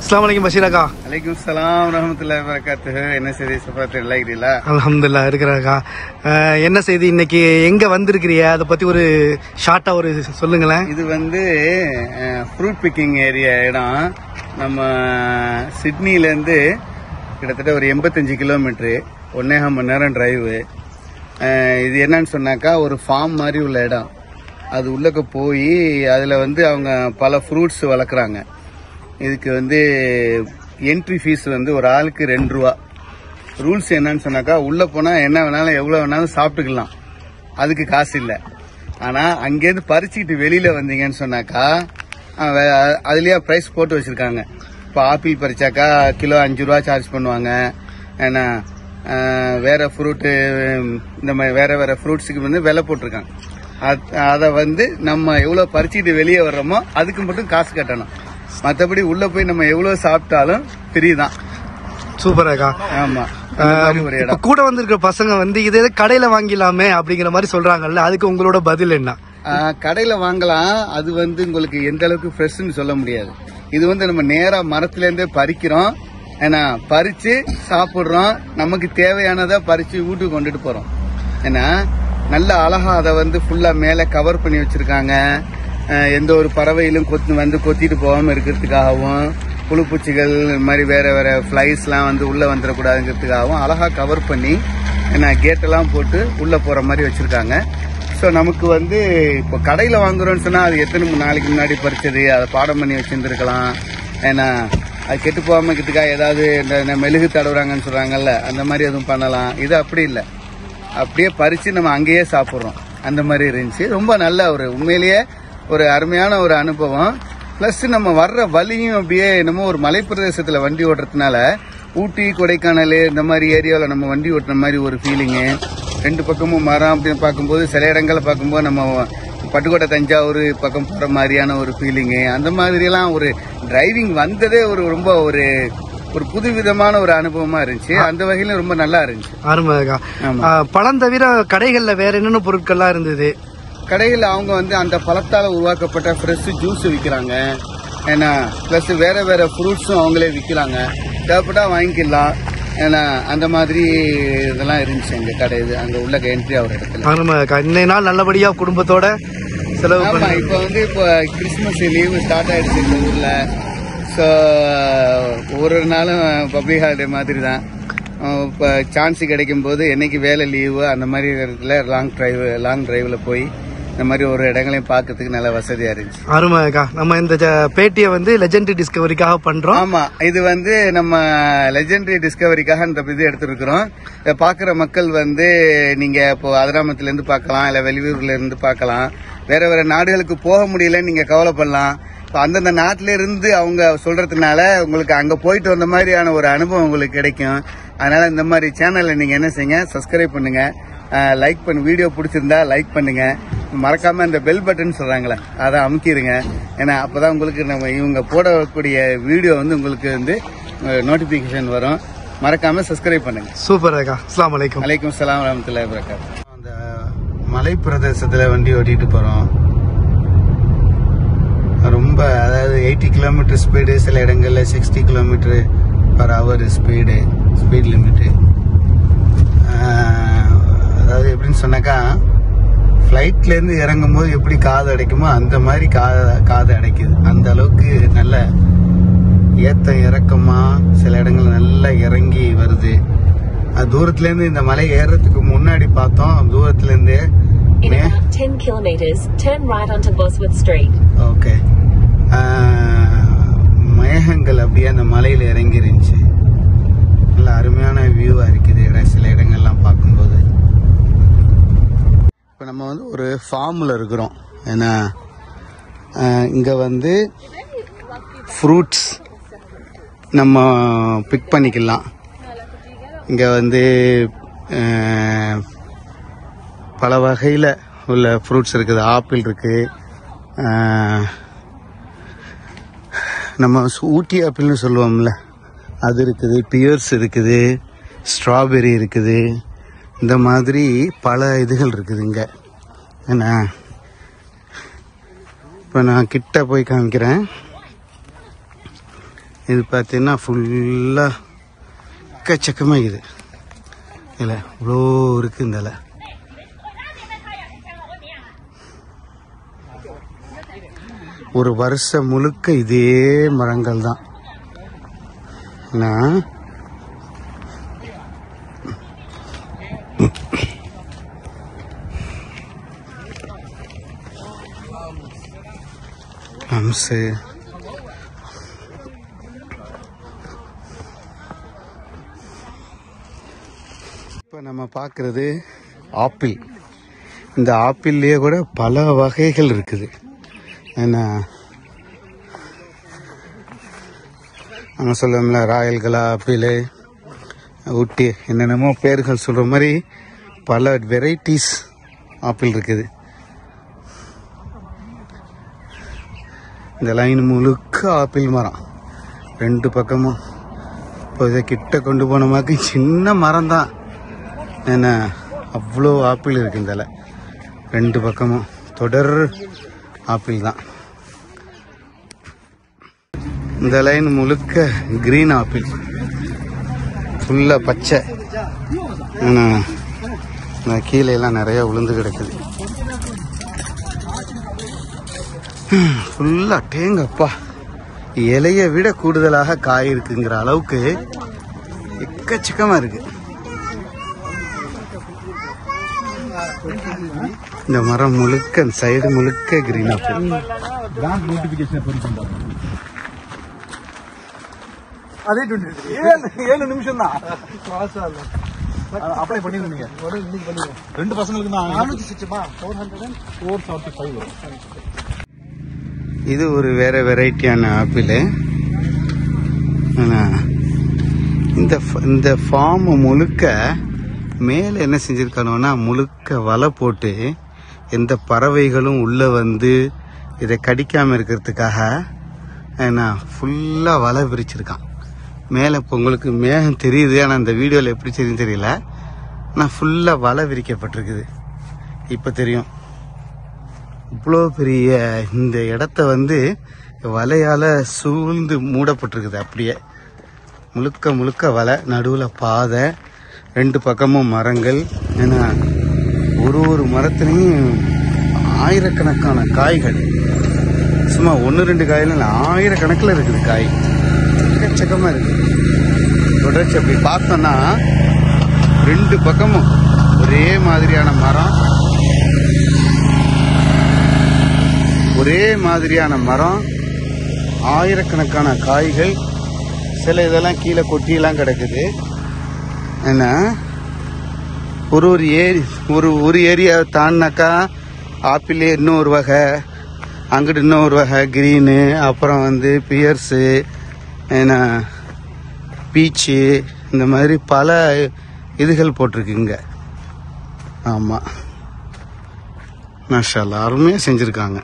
अस्सलाम वालेकुम बशीर அக்கா. அலைக்கும் சலாம் ரஹ்மத்துல்லாஹி வ பரகாத்துஹு. என்ன செய்தி சஃபாத் நல்லா இருக்கீங்களா? அல்ஹம்துலில்லாஹ் இருக்கிறாக்கா. என்ன செய்தி இன்னைக்கு எங்க வந்திருக்கிறீங்க, அதை பத்தி ஒரு ஷார்ட்டா ஒரு சொல்லுங்களேன். இது வந்து ஃப்ரூட் பிக்கிங் ஏரியா இடம். நம்ம சிட்னில இருந்து கிட்டத்தட்ட ஒரு 85 கிலோமீட்டரு, 1.5 மணி நேரம் டிரைவு. இது என்னன்னு சொன்னாக்கா ஒரு ஃபார்ம் மாதிரி உள்ள இடம். அது உள்ளக்க போய் அதில் வந்து அவங்க பல ஃப்ரூட்ஸ் வளர்க்குறாங்க. இதுக்கு வந்து என்ட்ரி ஃபீஸ் வந்து ஒரு ஆளுக்கு 2 ரூபா. ரூல்ஸ் என்னன்னு சொன்னாக்கா உள்ளே போனால் என்ன வேணாலும் எவ்வளோ வேணாலும் சாப்பிட்டுக்கலாம், அதுக்கு காசு இல்லை. ஆனால் அங்கேருந்து பறிச்சுக்கிட்டு வெளியில் வந்தீங்கன்னு சொன்னாக்கா அதுலேயே ப்ரைஸ் போட்டு வச்சுருக்காங்க. இப்போ ஆப்பிள் பறிச்சாக்கா கிலோ 5 ரூபா சார்ஜ் பண்ணுவாங்க. ஏன்னா வேற ஃப்ரூட்டு இந்த மாதிரி வேற ஃப்ரூட்ஸுக்கு வந்து விலை போட்டிருக்காங்க. அதை வந்து நம்ம எவ்வளோ பறிச்சுட்டு வெளியே வர்றோமோ அதுக்கு மட்டும் காசு கட்டணும். மற்றபடி உள்ள போய் நம்ம எவ்வளவு சாப்பிட்டாலும் ஃப்ரீ தான். சூப்பர் அக்கா. ஆமா, ஒரு இடம். கூட வந்திருக்கிற பசங்க வந்து இதே கடையில வாங்கிடலாமே அப்படிங்கிற மாதிரி சொல்றாங்கல்ல, அதுக்கு உங்களோட பதில் என்ன? கடையில வாங்கலாம், அது வந்து உங்களுக்கு எந்த அளவுக்கு ஃப்ரெஷ்னு சொல்ல முடியாது. இது வந்து நம்ம நேரா மரத்துல இருந்தே பறிக்கிறோம், ஏன்னா பறிச்சு சாப்பிடுறோம். நமக்கு தேவையானதை பறிச்சு வீட்டுக்கு கொண்டுட்டு போறோம். ஏன்னா நல்ல அழகா அதை வந்து ஃபுல்லா மேல கவர் பண்ணி வச்சிருக்காங்க. எந்த ஒரு பறவையிலும் கொத்திட்டு போகாம இருக்கிறதுக்காகவும், புழுப்பூச்சிகள் இந்த மாதிரி வேற ஃபிளைஸ்லாம் வந்து உள்ள வந்துடக்கூடாதுங்கிறதுக்காகவும் அழகா கவர் பண்ணி கேட்டெல்லாம் போட்டு உள்ள போற மாதிரி வச்சிருக்காங்க. ஸோ நமக்கு வந்து இப்போ கடையில் வாங்குறோம்னு சொன்னா அது எத்தனை நாளைக்கு முன்னாடி பறிச்சது, அதை பாடம் பண்ணி வச்சிருந்துருக்கலாம். ஏன்னா அது கெட்டு போகாம இருக்கிறதுக்காக ஏதாவது இந்த மெழுகு தடவுறாங்கன்னு சொல்றாங்கல்ல, அந்த மாதிரி எதுவும் பண்ணலாம். இது அப்படி இல்லை, அப்படியே பறிச்சு நம்ம அங்கேயே சாப்பிட்றோம். அந்த மாதிரி இருந்துச்சு. ரொம்ப நல்ல ஒரு உண்மையிலேயே ஒரு அருமையான ஒரு அனுபவம். பிளஸ் நம்ம வர்ற வழியும் அப்படியே என்னமோ ஒரு மலைப்பிரதேசத்துல வண்டி ஓட்டுறதுனால ஊட்டி கொடைக்கானல் இந்த மாதிரி ஏரியாவில் நம்ம வண்டி ஓட்டுற மாதிரி ஒரு ஃபீலிங்கு. 2 பக்கமும் மரம் அப்படின்னு பார்க்கும்போது, சில இடங்களை பார்க்கும்போது நம்ம பட்டுக்கோட்டை தஞ்சாவூர் பக்கம் போற மாதிரியான ஒரு ஃபீலிங்கு. அந்த மாதிரியெல்லாம் ஒரு டிரைவிங் வந்ததே ஒரு ரொம்ப ஒரு புதுவிதமான ஒரு அனுபவமா இருந்துச்சு. அந்த வகையில ரொம்ப நல்லா இருந்துச்சு. அருமைக்கா. பழம் தவிர கடைகள்ல வேற என்னென்ன பொருட்கள்லாம் இருந்தது? கடையில் அவங்க வந்து அந்த பழத்தால் உருவாக்கப்பட்ட ஃப்ரெஷ் ஜூஸ் விற்கிறாங்க. ஏன்னா ப்ளஸ் வேற ஃப்ரூட்ஸும் அவங்களே விற்கிறாங்க. தேவைப்பட்டா வாங்கிக்கலாம். ஏன்னா அந்த மாதிரி இதெல்லாம் இருந்துச்சு எங்க கடை. இது அங்க உள்ள என்ட்ரி ஆகிற இடத்துல. இன்னைய நாள் நல்லபடியா குடும்பத்தோட செலவு. ஆமா, இப்போ வந்து இப்போ கிறிஸ்துமஸ் லீவு ஸ்டார்ட் ஆயிடுச்சு இந்த ஊர்ல. ஸோ ஒரு நாளும் பப்ளிக் ஹாலிடே மாதிரி தான். இப்போ சான்ஸ் கிடைக்கும் போது என்னைக்கு வேலை லீவு அந்த மாதிரி இடத்துல லாங் டிரைவ்ல போய் இந்த மாதிரி ஒரு இடங்களையும் பார்க்கறதுக்கு நல்ல வசதியா இருந்துச்சு. அருமைக்கா. நம்ம இந்த பேட்டியை வந்து லெஜெண்டரி டிஸ்கவரிக்காக பண்றோம். ஆமா, இது வந்து நம்ம லெஜெண்டரி டிஸ்கவரிக்காக இந்த இது எடுத்துருக்கிறோம். இதை பாக்குற மக்கள் வந்து நீங்க இப்போ அதிராமத்துல இருந்து பார்க்கலாம், இல்ல வெளியூர்ல இருந்து பார்க்கலாம். வேற நாடுகளுக்கு போக முடியலன்னு நீங்க கவலைப்படலாம். இப்போ அந்தந்த நாட்டில இருந்து அவங்க சொல்றதுனால உங்களுக்கு அங்க போயிட்டு வந்த மாதிரியான ஒரு அனுபவம் உங்களுக்கு கிடைக்கும். அதனால இந்த மாதிரி சேனல்ல நீங்க என்ன செய்யுங்க, சப்ஸ்கிரைப் பண்ணுங்க, லைக் பண்ணு, வீடியோ பிடிச்சிருந்தா லைக் பண்ணுங்க. மறக்காம இந்த பெல் பட்டன் சொல்றாங்களே அதை அமுக்கிடுங்க. ஏன்னா அப்பதான் உங்களுக்கு நம்ம இவங்க போடக்கூடிய வீடியோ வந்து உங்களுக்கு வந்து நோட்டிபிகேஷன் வரும். மறக்காம சப்ஸ்கிரைப் பண்ணுங்க. சூப்பர் அக்கா. அஸ்ஸலாமு அலைக்கும். அலைக்கும் சலாம் வரஹ்மத்துல்லாஹி வபரகாத்துஹு. அந்த மலை பிரதேசத்துல வண்டி ஓட்டிட்டு போறோம். ரொம்ப அதாவது 80 கிலோமீட்டர் ஸ்பீடு, சில இடங்கள்ல 60 kilometre per hour speed limit. அதாவது எப்படின்னு சொன்னாக்கா ஃப்ளைட்ல இருந்து இறங்கும் போது எப்படி காது அடைக்குமோ அந்த மாதிரி காது அடைக்குது. அந்த அளவுக்கு நல்ல ஏத்த இறக்கமா சில இடங்கள் நல்லா இறங்கி வருது. அது தூரத்துல இருந்து இந்த மலை ஏறதுக்கு முன்னாடி பார்த்தோம். தூரத்துல இருந்து ஓகே மேகங்கள் அப்படியே அந்த மலையில இறங்கி இருந்துச்சு. நல்ல அருமையான வியூவா இருக்குது சில இடங்கள்லாம் பார்க்கும்போது. இப்போ நம்ம வந்து ஒரு ஃபார்மில் இருக்கிறோம். ஏன்னா இங்கே வந்து ஃப்ரூட்ஸ் நம்ம பிக் பண்ணிக்கலாம். இங்கே வந்து பல வகையில் உள்ள ஃப்ரூட்ஸ் இருக்குது. ஆப்பிள் இருக்குது, நம்ம ஊட்டி ஆப்பிள்னு சொல்லுவோம்ல அது இருக்குது, பியர்ஸ் இருக்குது, ஸ்ட்ராபெரி இருக்குது. இந்த மாதிரி பல இதுகள் இருக்குது இங்கே. ஏன்னா இப்போ நான் கிட்ட போய் காமிக்கிறேன். இது பார்த்தீங்கன்னா ஃபுல்லாக எக்கச்சக்கமாக இது இல்லை இவ்வளோ இருக்குது இந்த இலை. ஒரு வருஷம் முழுக்க இதே மரங்கள் தான். அம்சு இப்போ நம்ம பார்க்குறது ஆப்பிள். இந்த ஆப்பிள்லேயே கூட பல வகைகள் இருக்குது. ஏன்னா அங்கே சொல்லணும்ல ராயல்களா ஆப்பிள், ஊட்டி, என்னென்னமோ பேர்கள் சொல்கிற மாதிரி பல வெரைட்டிஸ் ஆப்பிள் இருக்குது. இந்த லைன் முழுக்க ஆப்பிள் மரம் 2 பக்கமும். இப்போ இதை கிட்ட கொண்டு போனமாக்கு சின்ன மரம் தான், ஏன்னா அவ்வளோ ஆப்பிள் இருக்குது இந்த 2 பக்கமும் தொடர் ஆப்பிள் தான். இந்த லைன் முழுக்க கிரீன் ஆப்பிள், ஃபுல்லாக பச்சை. ஏன்னா கீழே எல்லாம் நிறைய விழுந்து கிடக்குது. ஃபுல்லாக டேங்கப்பா, இலையை விட கூடுதலாக காய் இருக்குங்கிற அளவுக்கு எக்கச்சக்கமாக இருக்கு. இந்த மரம் முழுக்க சைடு முழுக்க கிரீன் ஆப்பிள். அதே 7 நிமிஷம் தான் அப்ளை பண்ணிருந்தீங்க. 2 பசங்களுக்கு தான் 445. இது ஒரு வேற வெரைட்டியான ஆப்பிள். இந்த ஃபார்ம் முழுக்க மேலே என்ன செஞ்சிருக்கானோன்னா முழுக்க வலை போட்டு எந்த பறவைகளும் உள்ள வந்து இதை கடிக்காம இருக்கிறதுக்காக ஃபுல்லாக வலை விரிச்சிருக்கான். மேலே இப்போ உங்களுக்கு மேகம் தெரியுது, ஆனால் இந்த வீடியோவில் எப்படி தெரியும் தெரியல. ஆனால் ஃபுல்லாக வலை விரிக்கப்பட்டிருக்குது. இப்போ தெரியும் இவ்வளோ பெரிய இந்த இடத்த வலையால் சூழ்ந்து மூடப்பட்டிருக்குது. அப்படியே முழுக்க முழுக்க வலை, நடுவில் பாதை, 2 பக்கமும் மரங்கள். ஏன்னா ஒரு மரத்துலையும் ஆயிரக்கணக்கான காய்கள், சும்மா 1-2 காயில இல்லை, ஆயிரக்கணக்கில் இருக்குது காய். எக்கச்சக்கமாக இருக்குது. தொடர்ச்சி அப்படி பார்த்தோன்னா 2 பக்கமும் ஒரே மாதிரியான மரம், ஒரே மாதிரியான மரம், ஆயிரக்கணக்கான காய்கள். சில இதெல்லாம் கீழே கொட்டியெல்லாம் கிடக்குது. ஏன்னா ஒரு ஏரியா தாண்டினாக்கா ஆப்பிள் இன்னொரு வகை, அங்கிட்டு இன்னொரு வகை கிரீனு, அப்புறம் பியர்ஸு, ஏன்னா பீச்சு, இந்த மாதிரி பல இதுகள் போட்டிருக்குங்க. ஆமாம், மாஷா அல்லாஹ், அருமையாக செஞ்சுருக்காங்க.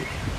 இருக்குது.